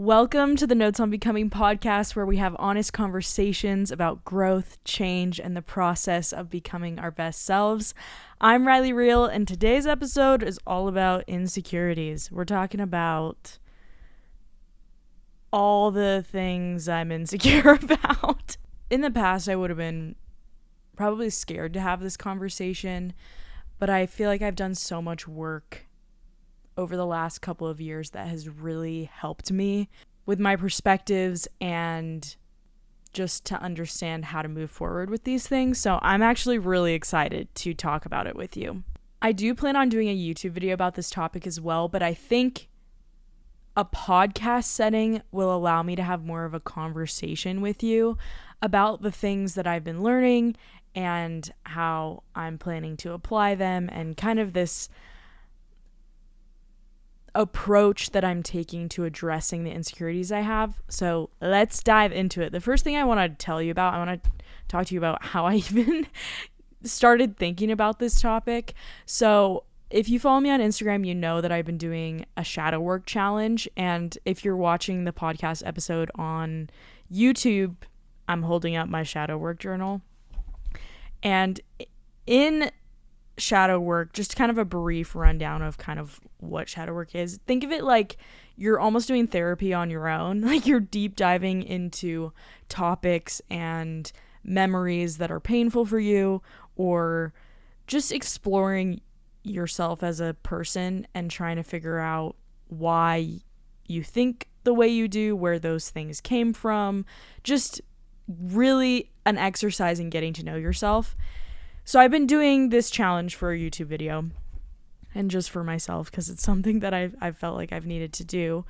Welcome to the Notes on Becoming podcast, where we have honest conversations about growth, change, and the process of becoming our best selves. I'm Riley Rehl, and today's episode is all about insecurities. We're talking about all the things I'm insecure about. In the past, I would have been probably scared to have this conversation, but I feel like I've done so much work over the last couple of years that has really helped me with my perspectives and just to understand how to move forward with these things. So I'm actually really excited to talk about it with you. I do plan on doing a YouTube video about this topic as well, but I think a podcast setting will allow me to have more of a conversation with you about the things that I've been learning and how I'm planning to apply them, and kind of this approach that I'm taking to addressing the insecurities I have. So let's dive into it. The first thing I want to tell you about, I want to talk to you about how I even started thinking about this topic. So if you follow me on Instagram, you know that I've been doing a shadow work challenge. And if you're watching the podcast episode on YouTube, I'm holding up my shadow work journal. And in shadow work, just kind of a brief rundown of kind of what shadow work is. Think of it like you're almost doing therapy on your own. Like you're deep diving into topics and memories that are painful for you, or just exploring yourself as a person and trying to figure out why you think the way you do, where those things came from. Just really an exercise in getting to know yourself. So I've been doing this challenge for a YouTube video and just for myself because it's something that I've felt like I've needed to do.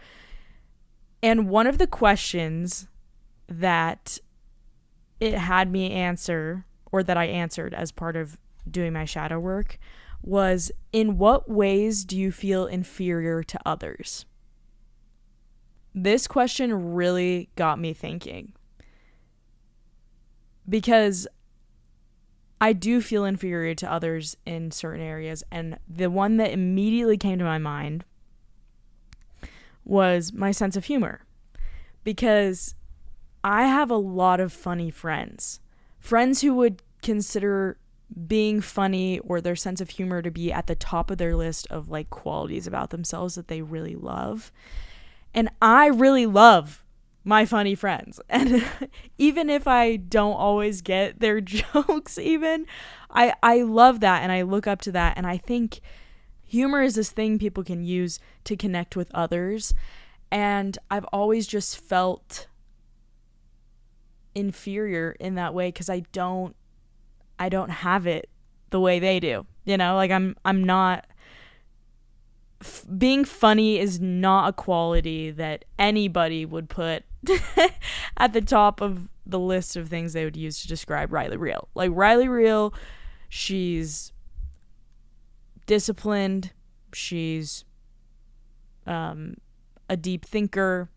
And one of the questions that it had me answer, or that I answered as part of doing my shadow work, was, in what ways do you feel inferior to others? This question really got me thinking, because I do feel inferior to others in certain areas, and the one that immediately came to my mind was my sense of humor, because I have a lot of funny friends who would consider being funny or their sense of humor to be at the top of their list of like qualities about themselves that they really love. And I really love my funny friends, and even if I don't always get their jokes, I love that, and I look up to that, and I think humor is this thing people can use to connect with others, and I've always just felt inferior in that way because I don't have it the way they do, like I'm not. Being funny is not a quality that anybody would put at the top of the list of things they would use to describe Riley Rehl. Like Riley Rehl, she's disciplined, she's a deep thinker,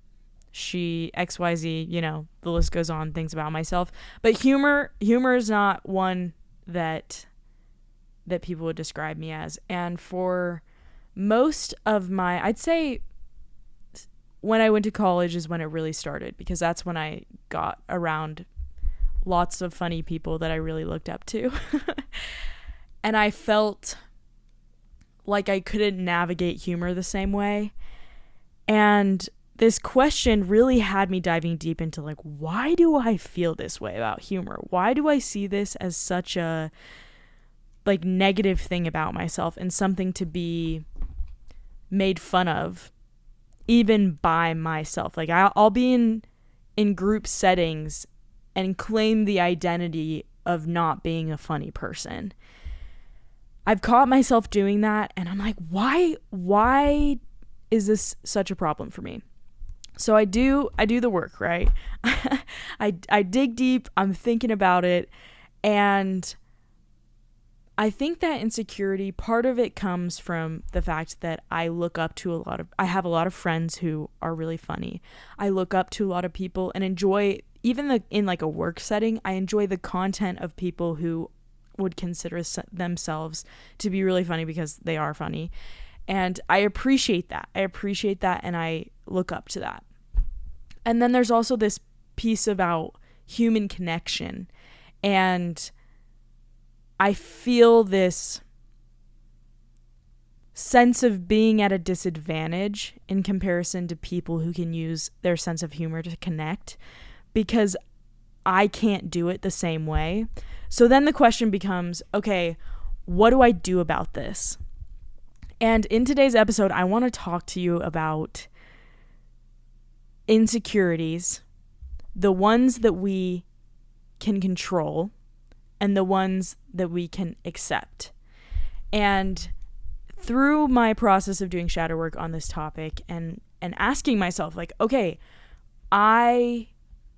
she XYZ, the list goes on, things about myself. But humor is not one that people would describe me as. And for most of I'd say when I went to college is when it really started, because that's when I got around lots of funny people that I really looked up to. And I felt like I couldn't navigate humor the same way. And this question really had me diving deep into like, why do I feel this way about humor? Why do I see this as such a like negative thing about myself and something to be made fun of even by myself? Like I'll be in group settings and claim the identity of not being a funny person. I've caught myself doing that, and I'm like, why is this such a problem for me? So I do the work, right? I dig deep, I'm thinking about it, and I think that insecurity, part of it comes from the fact that I look up to I have a lot of friends who are really funny. I look up to a lot of people and enjoy, even in like a work setting, I enjoy the content of people who would consider themselves to be really funny because they are funny. And I appreciate that. And I look up to that. And then there's also this piece about human connection. And I feel this sense of being at a disadvantage in comparison to people who can use their sense of humor to connect, because I can't do it the same way. So then the question becomes, okay, what do I do about this? And in today's episode, I want to talk to you about insecurities, the ones that we can control and the ones that we can accept. And through my process of doing shadow work on this topic and asking myself, like, okay, I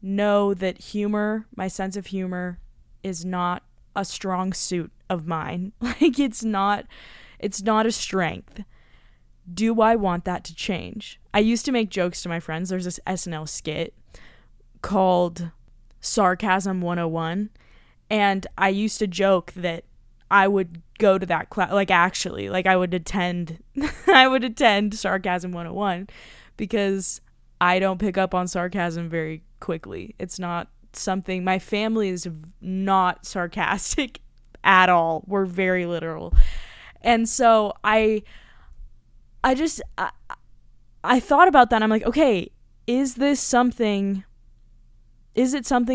know that humor, my sense of humor, is not a strong suit of mine. Like, it's not a strength. Do I want that to change? I used to make jokes to my friends. There's this SNL skit called Sarcasm 101. And I used to joke that I would go to that class, I would attend Sarcasm 101 because I don't pick up on sarcasm very quickly. It's not something, my family is not sarcastic at all. We're very literal. And so I thought about that and I'm like, okay, is it something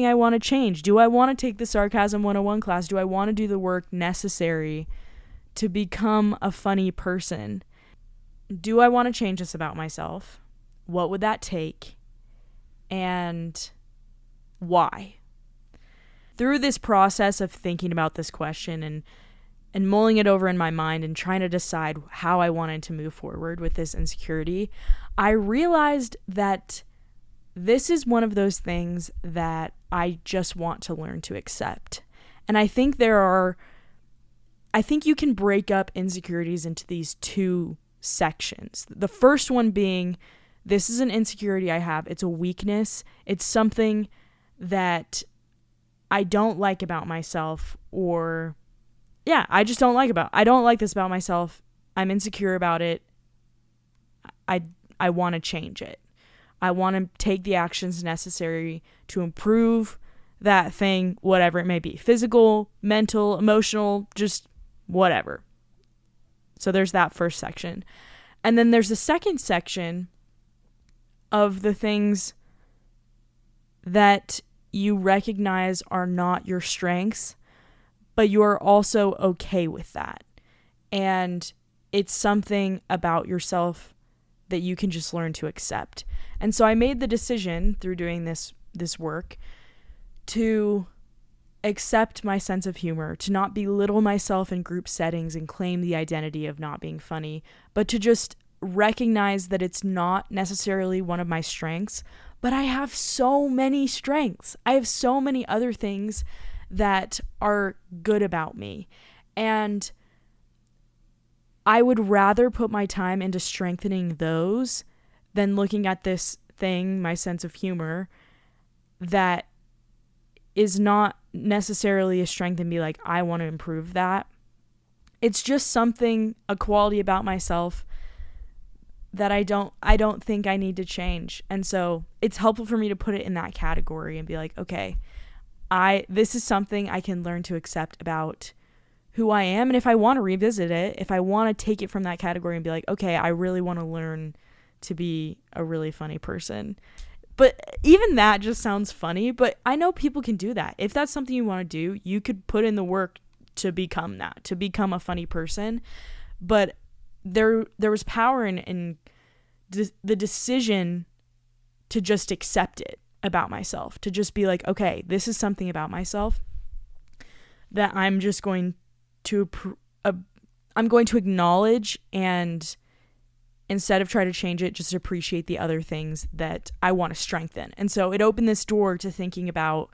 I want to change? Do I want to take the Sarcasm 101 class? Do I want to do the work necessary to become a funny person? Do I want to change this about myself? What would that take? And why? Through this process of thinking about this question and mulling it over in my mind and trying to decide how I wanted to move forward with this insecurity, I realized that this is one of those things that I just want to learn to accept. And I think you can break up insecurities into these two sections. The first one being, this is an insecurity I have. It's a weakness. It's something that I don't like about myself, or I just don't like I don't like this about myself. I'm insecure about it. I want to change it. I want to take the actions necessary to improve that thing, whatever it may be. Physical, mental, emotional, just whatever. So there's that first section. And then there's the second section of the things that you recognize are not your strengths, but you are also okay with that. And it's something about yourself that you can just learn to accept. And so I made the decision through doing this work to accept my sense of humor, to not belittle myself in group settings and claim the identity of not being funny, but to just recognize that it's not necessarily one of my strengths, but I have so many strengths. I have so many other things that are good about me. And I would rather put my time into strengthening those than looking at this thing, my sense of humor, that is not necessarily a strength, and be like, I want to improve that. It's just something, a quality about myself that I don't think I need to change. And so it's helpful for me to put it in that category and be like, okay, this is something I can learn to accept about who I am. And if I want to revisit it, if I want to take it from that category and be like, okay, I really want to learn to be a really funny person. But even that just sounds funny, but I know people can do that. If that's something you want to do, you could put in the work to become that, to become a funny person. But there was power in the decision to just accept it about myself, to just be like, okay, this is something about myself that I'm just going to acknowledge, and instead of try to change it, just appreciate the other things that I want to strengthen. And so it opened this door to thinking about,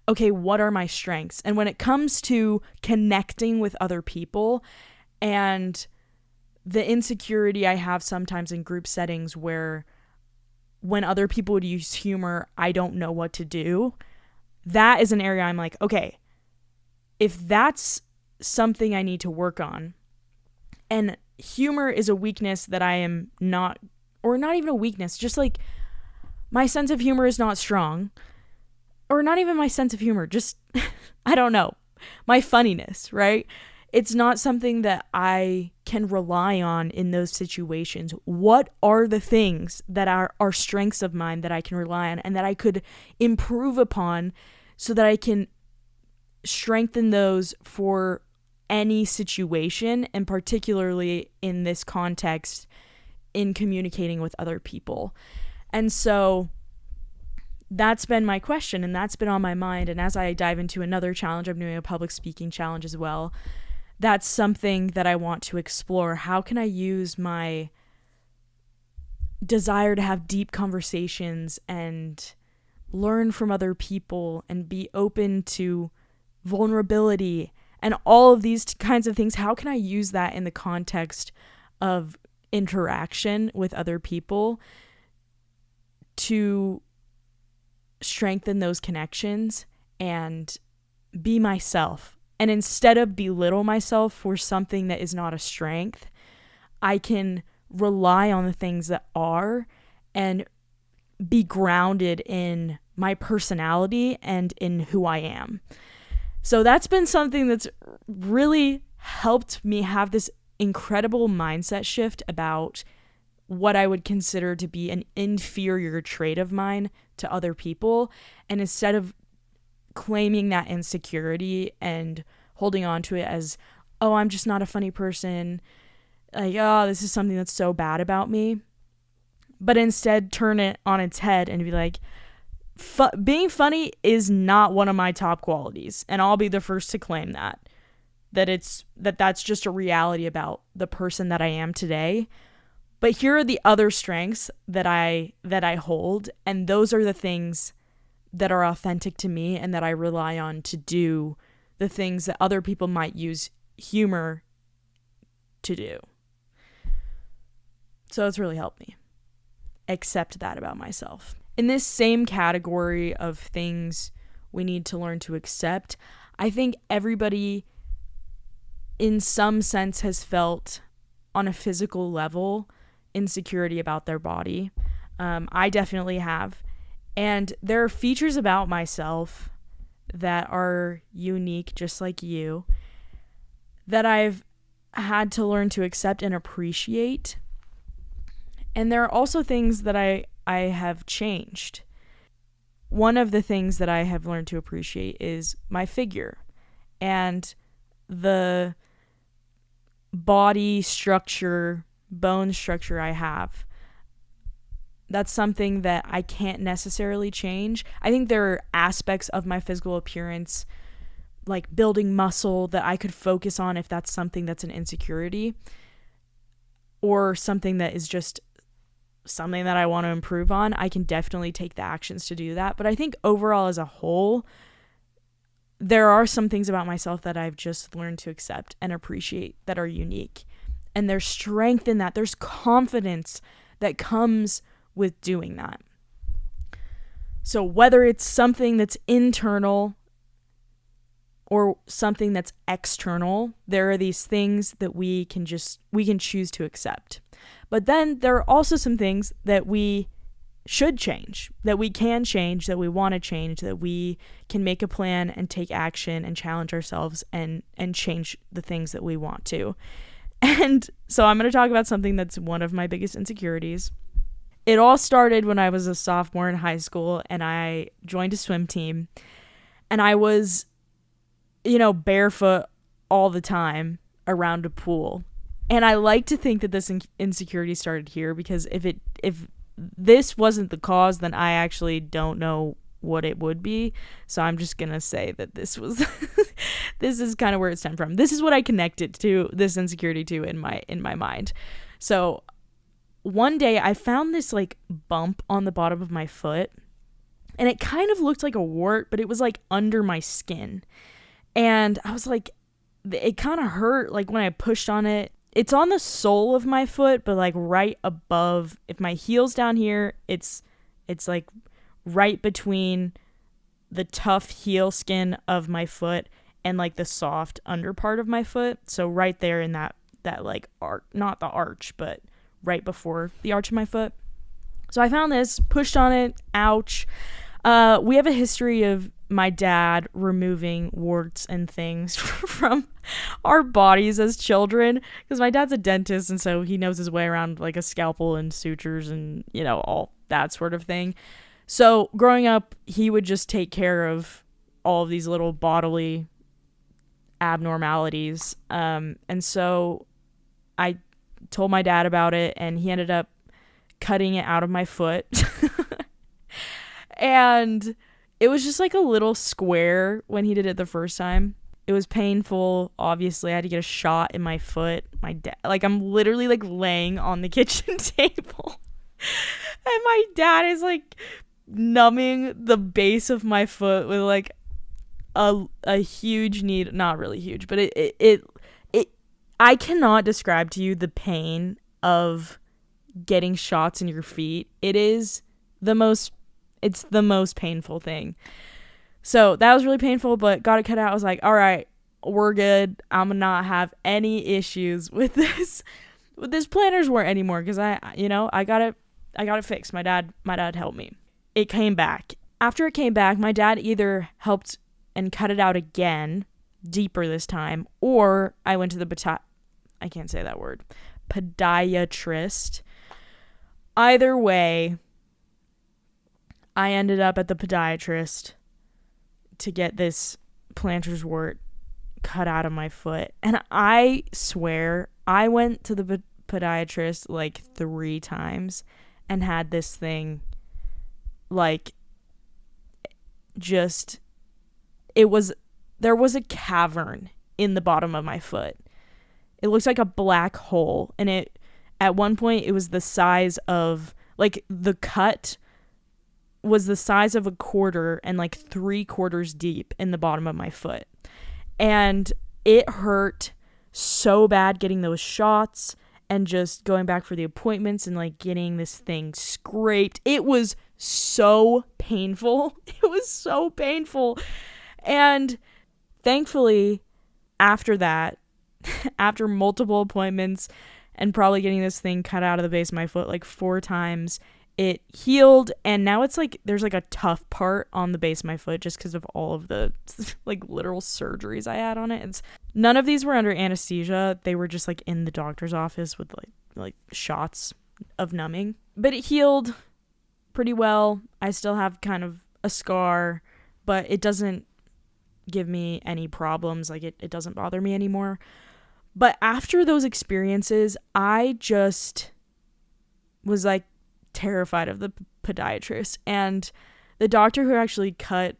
okay, what are my strengths? And when it comes to connecting with other people and the insecurity I have sometimes in group settings where when other people would use humor, I don't know what to do. That is an area I'm like, okay, if that's something I need to work on, and humor is a weakness that I am not, or not even a weakness, just like my sense of humor is not strong, or not even my sense of humor, just, I don't know, my funniness, right? It's not something that I can rely on in those situations. What are the things that are strengths of mine that I can rely on and that I could improve upon so that I can strengthen those for any situation, and particularly in this context, in communicating with other people? And so that's been my question, and that's been on my mind. And as I dive into another challenge, I'm doing a public speaking challenge as well. That's something that I want to explore. How can I use my desire to have deep conversations and learn from other people and be open to vulnerability and all of these kinds of things? How can I use that in the context of interaction with other people to strengthen those connections and be myself? And instead of belittle myself for something that is not a strength, I can rely on the things that are and be grounded in my personality and in who I am. So that's been something that's really helped me have this incredible mindset shift about what I would consider to be an inferior trait of mine to other people. And instead of claiming that insecurity and holding on to it as, oh, I'm just not a funny person, like, oh, this is something that's so bad about me, but instead turn it on its head and be like, being funny is not one of my top qualities, and I'll be the first to claim that's just a reality about the person that I am today. But here are the other strengths that I hold, and those are the things that are authentic to me and that I rely on to do the things that other people might use humor to do. So it's really helped me accept that about myself. In this same category of things we need to learn to accept, I think everybody in some sense has felt on a physical level insecurity about their body. I definitely have. And there are features about myself that are unique, just like you, that I've had to learn to accept and appreciate. And there are also things that I have changed. One of the things that I have learned to appreciate is my figure and the body structure, bone structure I have. That's something that I can't necessarily change. I think there are aspects of my physical appearance, like building muscle, that I could focus on if that's something that's an insecurity, or something that is just something that I want to improve on. I can definitely take the actions to do that. But I think overall as a whole, there are some things about myself that I've just learned to accept and appreciate that are unique. And there's strength in that. There's confidence that comes with doing that. So whether it's something that's internal or something that's external, there are these things that we can choose to accept. But then there are also some things that we should change, that we can change, that we want to change, that we can make a plan and take action and challenge ourselves and change the things that we want to. And so I'm going to talk about something that's one of my biggest insecurities. It all started when I was a sophomore in high school and I joined a swim team, and I was, barefoot all the time around a pool. And I like to think that this insecurity started here, because if this wasn't the cause, then I actually don't know what it would be. So I'm just going to say that this was this is kind of where it stemmed from. This is what I connected to this insecurity to in my mind. So one day I found this like bump on the bottom of my foot, and it kind of looked like a wart, but it was like under my skin. And I was like, it kind of hurt like when I pushed on it. It's on the sole of my foot, but like right above, if my heel's down here, it's like right between the tough heel skin of my foot and like the soft under part of my foot. So right there in that like arch, not the arch, but right before the arch of my foot. So I found this, pushed on it, ouch. We have a history of my dad removing warts and things from our bodies as children, because my dad's a dentist, and so he knows his way around like a scalpel and sutures and, you know, all that sort of thing. So growing up, he would just take care of all of these little bodily abnormalities. And so I told my dad about it, and he ended up cutting it out of my foot. And it was just like a little square when he did it the first time. It was painful. Obviously, I had to get a shot in my foot. My dad, like, I'm literally like laying on the kitchen table, and my dad is like numbing the base of my foot with like a huge needle. Not really huge, but it I cannot describe to you the pain of getting shots in your feet. It's the most painful thing. So that was really painful, but got it cut out. I was like, all right, we're good. I'm gonna not have any issues with this plantar's wart anymore, because I got it fixed. My dad helped me. It came back. After it came back, my dad either helped and cut it out again, deeper this time, or I went to the I can't say that word, podiatrist. Either way, I ended up at the podiatrist to get this plantar's wart cut out of my foot. And I swear, I went to the podiatrist like 3 times and had this thing like just, there was a cavern in the bottom of my foot. It looks like a black hole, and at one point it was the size of, like, the cut was the size of a quarter and like 3/4 deep in the bottom of my foot. And it hurt so bad getting those shots and just going back for the appointments and like getting this thing scraped. It was so painful. It was so painful. And thankfully, after that, after multiple appointments and probably getting this thing cut out of the base of my foot like 4 times, it healed, and now it's like there's like a tough part on the base of my foot just because of all of the like literal surgeries I had on it. None of these were under anesthesia. They were just like in the doctor's office with like shots of numbing. But it healed pretty well. I still have kind of a scar, but it doesn't give me any problems. Like it doesn't bother me anymore. But after those experiences, I just was like terrified of the podiatrist, and the doctor who actually cut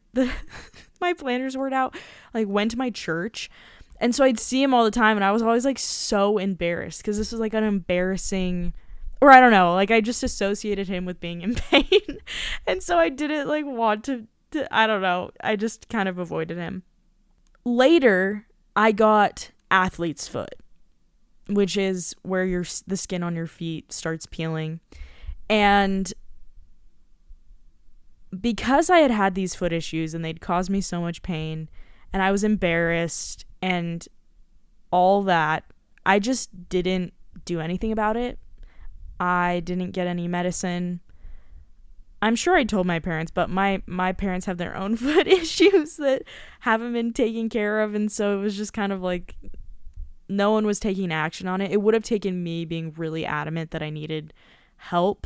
my plantar's wart out like went to my church, and so I'd see him all the time, and I was always like so embarrassed because this was like an embarrassing, or I don't know, like I just associated him with being in pain, and so I didn't like want to I don't know, I just kind of avoided him. Later, I got athlete's foot, which is where the skin on your feet starts peeling. And because I had these foot issues and they'd caused me so much pain and I was embarrassed and all that, I just didn't do anything about it. I didn't get any medicine. I'm sure I told my parents, but my parents have their own foot issues that haven't been taken care of, and so it was just kind of like no one was taking action on it. It would have taken me being really adamant that I needed help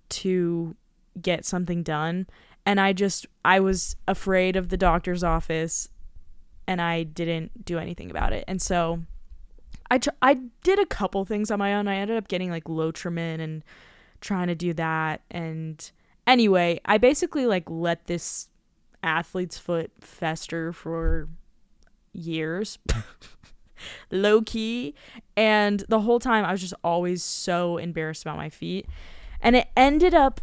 to get something done, and I was afraid of the doctor's office, and I didn't do anything about it. And so I did a couple things on my own. I ended up getting like Lotrimin and trying to do that, and anyway, I basically like let this athlete's foot fester for years. Low key, and the whole time I was just always so embarrassed about my feet, and it ended up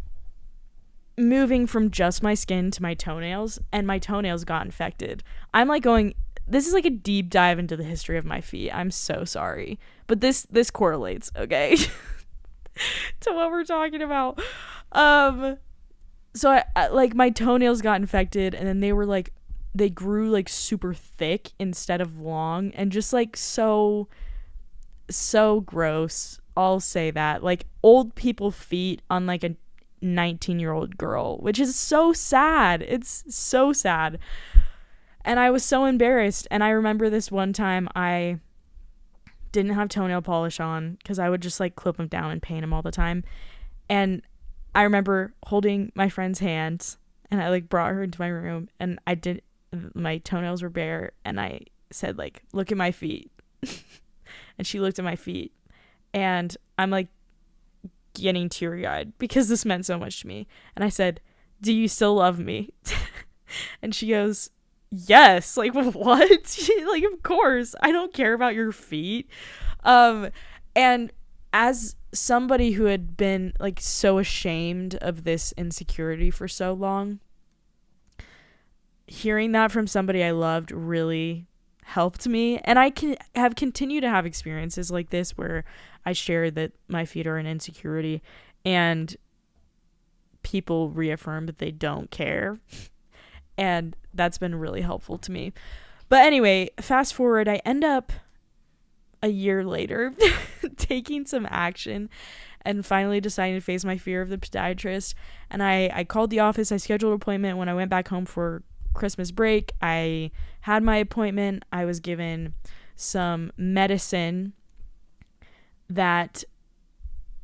moving from just my skin to my toenails, and my toenails got infected. I'm like this is like a deep dive into the history of my feet. I'm so sorry, but this correlates, okay, to what we're talking about. So I like my toenails got infected, and then they grew like super thick instead of long, and just like so gross. I'll say that. Like old people feet on like an 19-year-old girl, which is so sad. It's so sad. And I was so embarrassed. And I remember this one time I didn't have toenail polish on because I would just like clip them down and paint them all the time. And I remember holding my friend's hands, and I like brought her into my room, and my toenails were bare, and I said like, look at my feet. And she looked at my feet, and I'm like getting teary-eyed because this meant so much to me. And I said, do you still love me? And she goes, yes. Like, what? Like, of course. I don't care about your feet. And as somebody who had been like so ashamed of this insecurity for so long, hearing that from somebody I loved really helped me. And I have continued to have experiences like this where I share that my feet are an insecurity, and people reaffirm that they don't care. And that's been really helpful to me. But anyway, fast forward, I end up a year later taking some action and finally deciding to face my fear of the podiatrist. And I called the office. I scheduled an appointment. When I went back home for Christmas break, I had my appointment. I was given some medicine that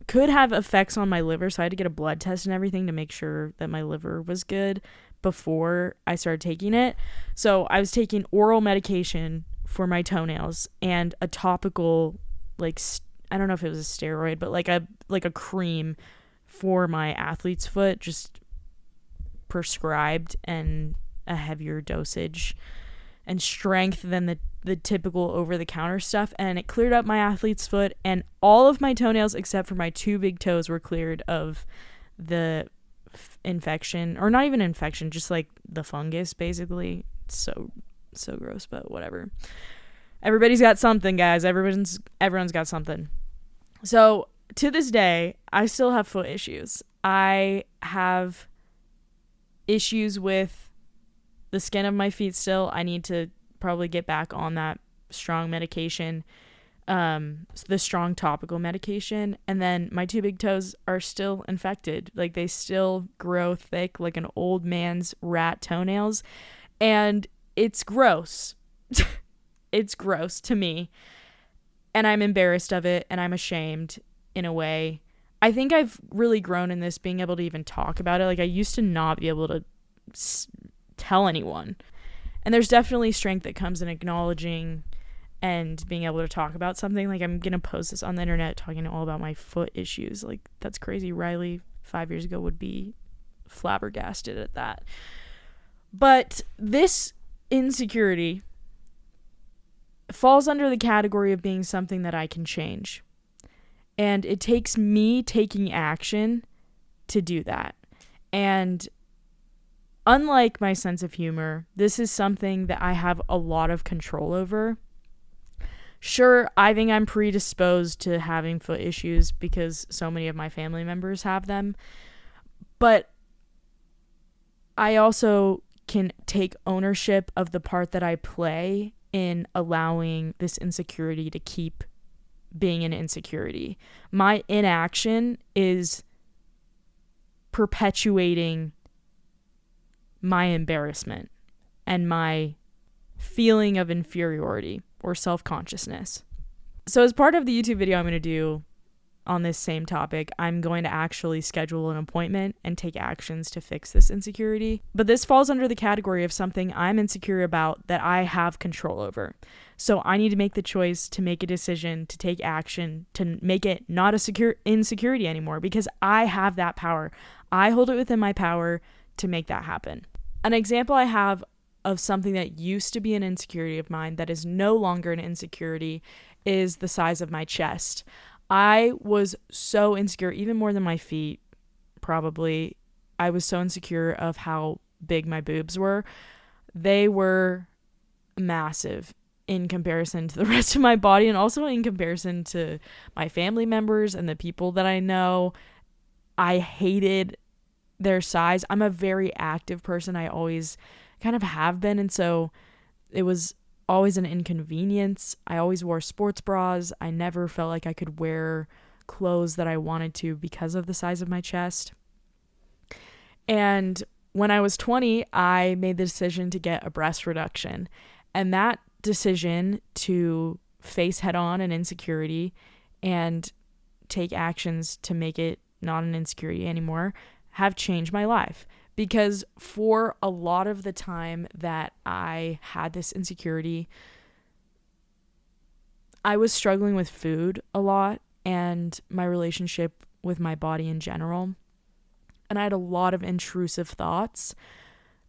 could have effects on my liver, so I had to get a blood test and everything to make sure that my liver was good before I started taking it. So I was taking oral medication for my toenails and a topical, like, I don't know if it was a steroid, but like a cream for my athlete's foot, just prescribed, and a heavier dosage and strength than the typical over-the-counter stuff. And it cleared up my athlete's foot, and all of my toenails except for my 2 big toes were cleared of the infection, or not even infection, just like the fungus, basically. So gross, but whatever. Everybody's got something, guys. Everyone's got something. So to this day, I still have foot issues. I have issues with the skin of my feet still. I need to probably get back on that strong medication, the strong topical medication. And then my 2 big toes are still infected. Like, they still grow thick like an old man's rat toenails. And it's gross. It's gross to me. And I'm embarrassed of it, and I'm ashamed in a way. I think I've really grown in this, being able to even talk about it. Like, I used to not be able to tell anyone. And there's definitely strength that comes in acknowledging and being able to talk about something. Like, I'm going to post this on the internet talking all about my foot issues. Like, that's crazy. Riley 5 years ago would be flabbergasted at that. But this insecurity falls under the category of being something that I can change. And it takes me taking action to do that. And unlike my sense of humor, this is something that I have a lot of control over. Sure, I think I'm predisposed to having foot issues because so many of my family members have them. But I also can take ownership of the part that I play in allowing this insecurity to keep being an insecurity. My inaction is perpetuating my embarrassment and my feeling of inferiority or self-consciousness. So as part of the YouTube video I'm going to do on this same topic, I'm going to actually schedule an appointment and take actions to fix this insecurity. But this falls under the category of something I'm insecure about that I have control over. So I need to make the choice to make a decision, to take action, to make it not a insecurity anymore, because I have that power. I hold it within my power to make that happen. An example I have of something that used to be an insecurity of mine that is no longer an insecurity is the size of my chest. I was so insecure, even more than my feet, probably. I was so insecure of how big my boobs were. They were massive in comparison to the rest of my body, and also in comparison to my family members and the people that I know. I hated their size. I'm a very active person. I always kind of have been, and so it was always an inconvenience. I always wore sports bras. I never felt like I could wear clothes that I wanted to because of the size of my chest. And when I was 20, I made the decision to get a breast reduction. And that decision to face head on an insecurity and take actions to make it not an insecurity anymore have changed my life. Because for a lot of the time that I had this insecurity, I was struggling with food a lot and my relationship with my body in general. And I had a lot of intrusive thoughts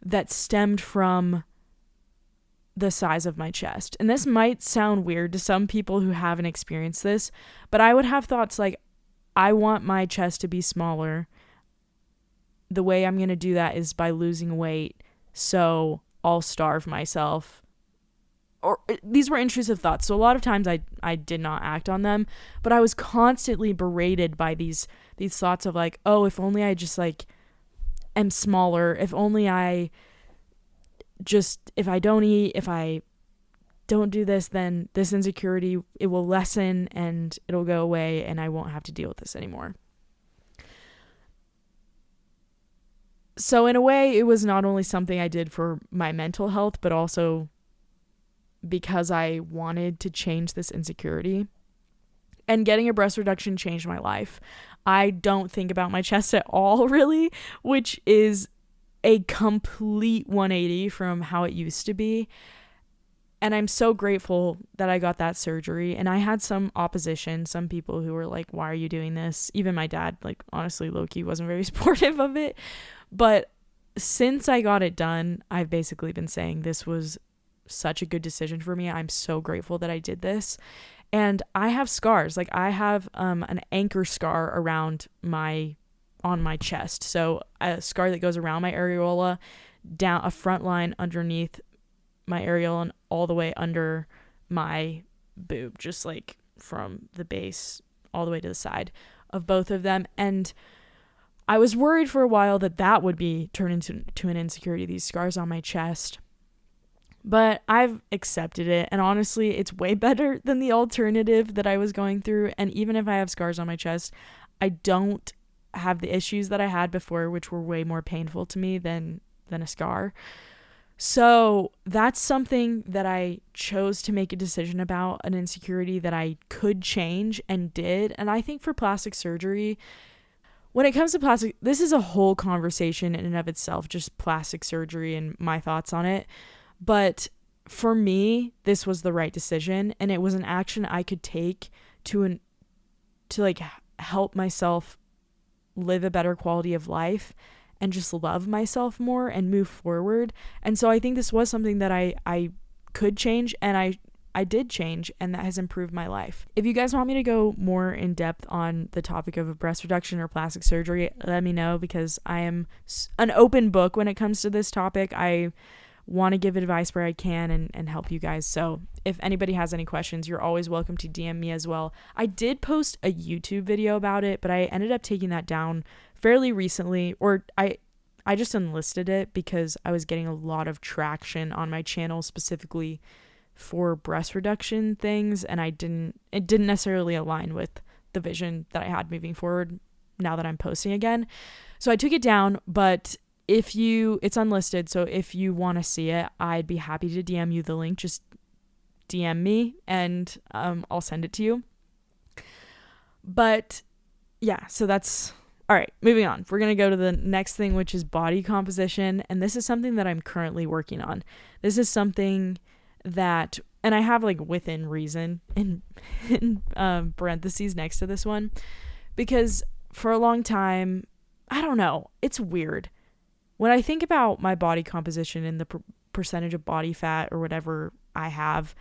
that stemmed from the size of my chest. And this might sound weird to some people who haven't experienced this, but I would have thoughts like, I want my chest to be smaller. The way I'm going to do that is by losing weight, so I'll starve myself. Or these were intrusive thoughts. So a lot of times I did not act on them, but I was constantly berated by these thoughts of like, oh, if only I just like am smaller, if only if I don't eat, if I don't do this, then this insecurity, it will lessen and it'll go away and I won't have to deal with this anymore. So in a way, it was not only something I did for my mental health, but also because I wanted to change this insecurity. And getting a breast reduction changed my life. I don't think about my chest at all, really, which is a complete 180 from how it used to be. And I'm so grateful that I got that surgery. And I had some opposition, some people who were like, why are you doing this? Even my dad, like, honestly, low-key wasn't very supportive of it. But since I got it done, I've basically been saying this was such a good decision for me. I'm so grateful that I did this. And I have scars. Like, I have an anchor scar on my chest. So a scar that goes around my areola, down a front line underneath my areola and all the way under my boob, just like from the base all the way to the side of both of them. And I was worried for a while that would be turned into an insecurity, these scars on my chest. But I've accepted it, and honestly, it's way better than the alternative that I was going through. And even if I have scars on my chest, I don't have the issues that I had before, which were way more painful to me than a scar. So that's something that I chose to make a decision about, an insecurity that I could change and did. And I think for plastic surgery, when it comes to plastic, this is a whole conversation in and of itself, just plastic surgery and my thoughts on it. But for me, this was the right decision, and it was an action I could take to like help myself live a better quality of life and just love myself more and move forward. And so I think this was something that I could change, and I did change, and that has improved my life. If you guys want me to go more in depth on the topic of a breast reduction or plastic surgery, let me know, because I am an open book when it comes to this topic. I want to give advice where I can and help you guys. So if anybody has any questions, you're always welcome to DM me as well. I did post a YouTube video about it, but I ended up taking that down fairly recently, or I just unlisted it because I was getting a lot of traction on my channel specifically for breast reduction things, and it didn't necessarily align with the vision that I had moving forward now that I'm posting again. So I took it down, but it's unlisted, so if you want to see it, I'd be happy to DM you the link. Just DM me and I'll send it to you. But yeah, so that's all right. Moving on, we're gonna go to the next thing, which is body composition, and this is something that I'm currently working on. This is something that, and I have like within reason in parentheses next to this one, because for a long time, I don't know, it's weird. When I think about my body composition and the percentage of body fat or whatever I have,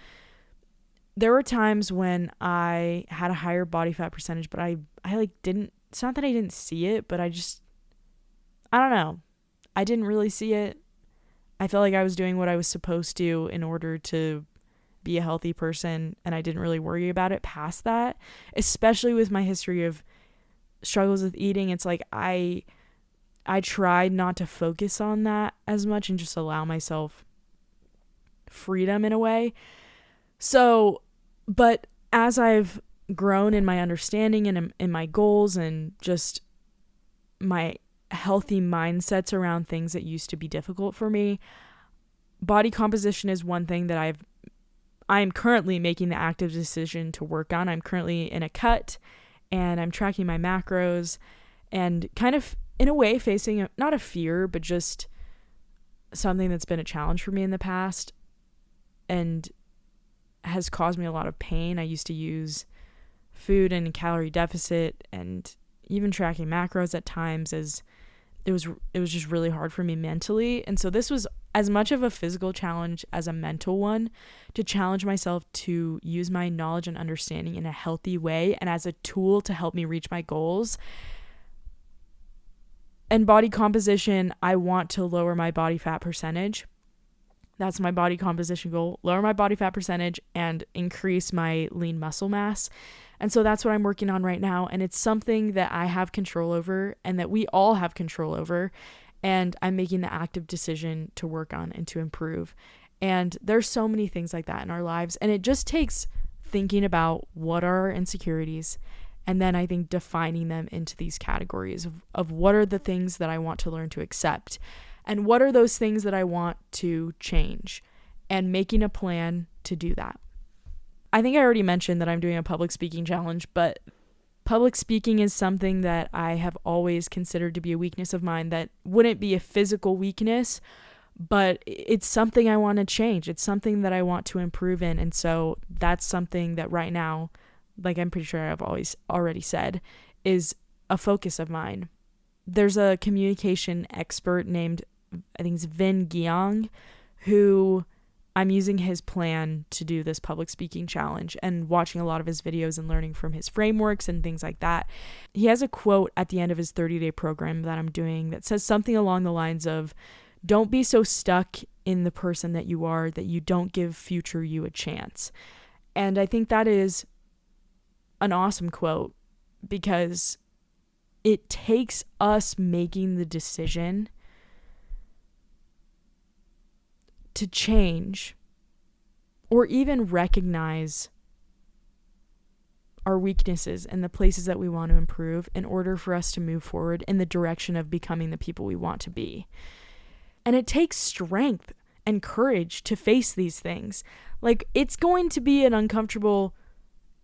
there were times when I had a higher body fat percentage, but I like didn't, it's not that I didn't see it, but I don't know. I didn't really see it. I felt like I was doing what I was supposed to in order to be a healthy person, and I didn't really worry about it past that, especially with my history of struggles with eating. It's like I tried not to focus on that as much and just allow myself freedom in a way. So, but as I've grown in my understanding and in my goals and just my healthy mindsets around things that used to be difficult for me. Body composition is one thing that I'm currently making the active decision to work on. I'm currently in a cut and I'm tracking my macros and kind of in a way facing not a fear, but just something that's been a challenge for me in the past and has caused me a lot of pain. I used to use food and calorie deficit and even tracking macros at times as it was just really hard for me mentally. And so this was as much of a physical challenge as a mental one, to challenge myself to use my knowledge and understanding in a healthy way and as a tool to help me reach my goals. And body composition, I want to lower my body fat percentage. That's my body composition goal, lower my body fat percentage and increase my lean muscle mass. And so that's what I'm working on right now. And it's something that I have control over and that we all have control over. And I'm making the active decision to work on and to improve. And there's so many things like that in our lives. And it just takes thinking about what are our insecurities, and then I think defining them into these categories of what are the things that I want to learn to accept and what are those things that I want to change, and making a plan to do that. I think I already mentioned that I'm doing a public speaking challenge, but public speaking is something that I have always considered to be a weakness of mine that wouldn't be a physical weakness, but it's something I want to change. It's something that I want to improve in. And so that's something that right now, like I'm pretty sure I've always already said, is a focus of mine. There's a communication expert named, I think it's Vin Giang, who I'm using his plan to do this public speaking challenge and watching a lot of his videos and learning from his frameworks and things like that. He has a quote at the end of his 30-day program that I'm doing that says something along the lines of, don't be so stuck in the person that you are that you don't give future you a chance. And I think that is an awesome quote, because it takes us making the decision to change or even recognize our weaknesses and the places that we want to improve in order for us to move forward in the direction of becoming the people we want to be. And it takes strength and courage to face these things. Like, it's going to be an uncomfortable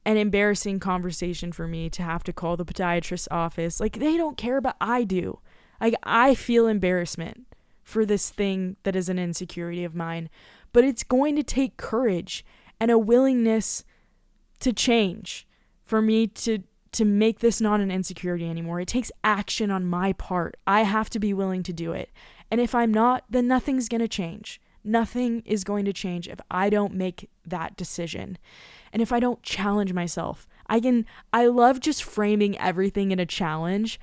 and embarrassing conversation for me to have to call the podiatrist's office. Like, they don't care, but I do. Like, I feel embarrassment for this thing that is an insecurity of mine, but it's going to take courage and a willingness to change for me to make this not an insecurity anymore. It takes action on my part. I have to be willing to do it. And if I'm not, then nothing's going to change. Nothing is going to change if I don't make that decision. And if I don't challenge myself, I love just framing everything in a challenge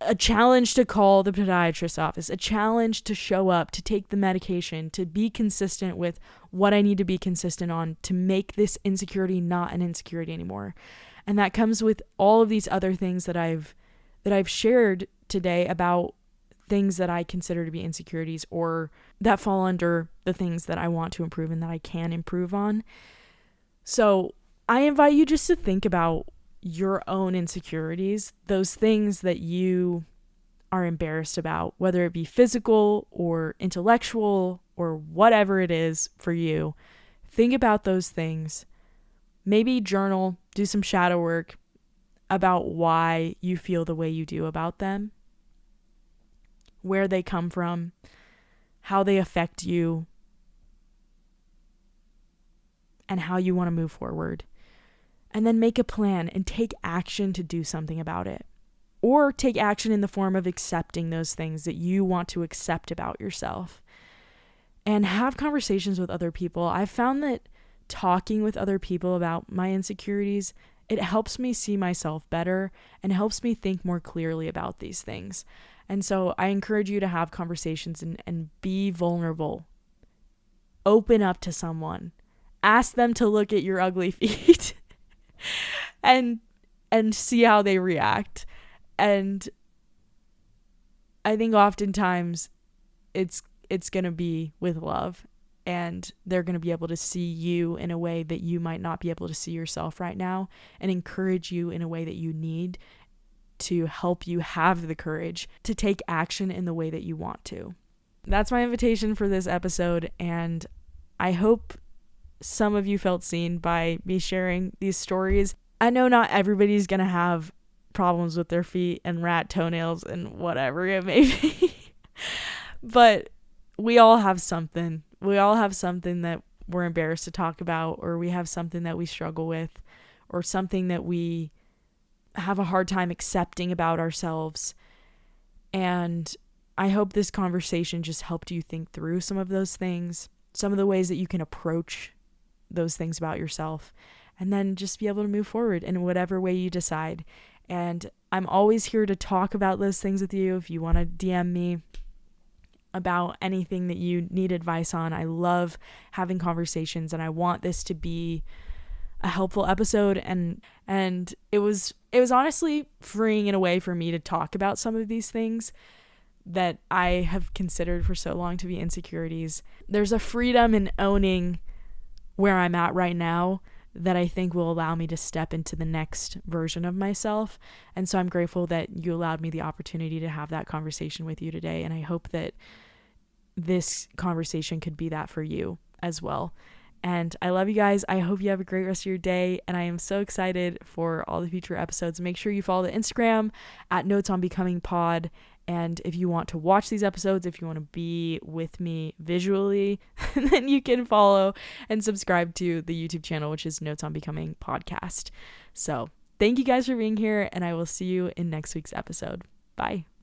to call the podiatrist's office, a challenge to show up, to take the medication, to be consistent with what I need to be consistent on, to make this insecurity not an insecurity anymore. And that comes with all of these other things that I've shared today about things that I consider to be insecurities or that fall under the things that I want to improve and that I can improve on. So I invite you just to think about your own insecurities, those things that you are embarrassed about, whether it be physical or intellectual or whatever it is for you. Think about those things. Maybe journal, do some shadow work about why you feel the way you do about them, where they come from, how they affect you, and how you want to move forward. And then make a plan and take action to do something about it. Or take action in the form of accepting those things that you want to accept about yourself. And have conversations with other people. I've found that talking with other people about my insecurities, it helps me see myself better and helps me think more clearly about these things. And so I encourage you to have conversations and be vulnerable. Open up to someone. Ask them to look at your ugly feet. and see how they react. And I think oftentimes it's going to be with love, and they're going to be able to see you in a way that you might not be able to see yourself right now, and encourage you in a way that you need to help you have the courage to take action in the way that you want to. That's my invitation for this episode, and I hope some of you felt seen by me sharing these stories. I know not everybody's gonna have problems with their feet and rat toenails and whatever it may be, but we all have something. We all have something that we're embarrassed to talk about, or we have something that we struggle with, or something that we have a hard time accepting about ourselves. And I hope this conversation just helped you think through some of those things, some of the ways that you can approach those things about yourself, and then just be able to move forward in whatever way you decide. And I'm always here to talk about those things with you. If you want to DM me about anything that you need advice on, I love having conversations, and I want this to be a helpful episode. And it was honestly freeing in a way for me to talk about some of these things that I have considered for so long to be insecurities. There's a freedom in owning where I'm at right now that I think will allow me to step into the next version of myself. And so I'm grateful that you allowed me the opportunity to have that conversation with you today. And I hope that this conversation could be that for you as well. And I love you guys. I hope you have a great rest of your day. And I am so excited for all the future episodes. Make sure you follow the Instagram at Notes on Becoming Pod. And if you want to watch these episodes, if you want to be with me visually, then you can follow and subscribe to the YouTube channel, which is Notes on Becoming Podcast. So thank you guys for being here, and I will see you in next week's episode. Bye.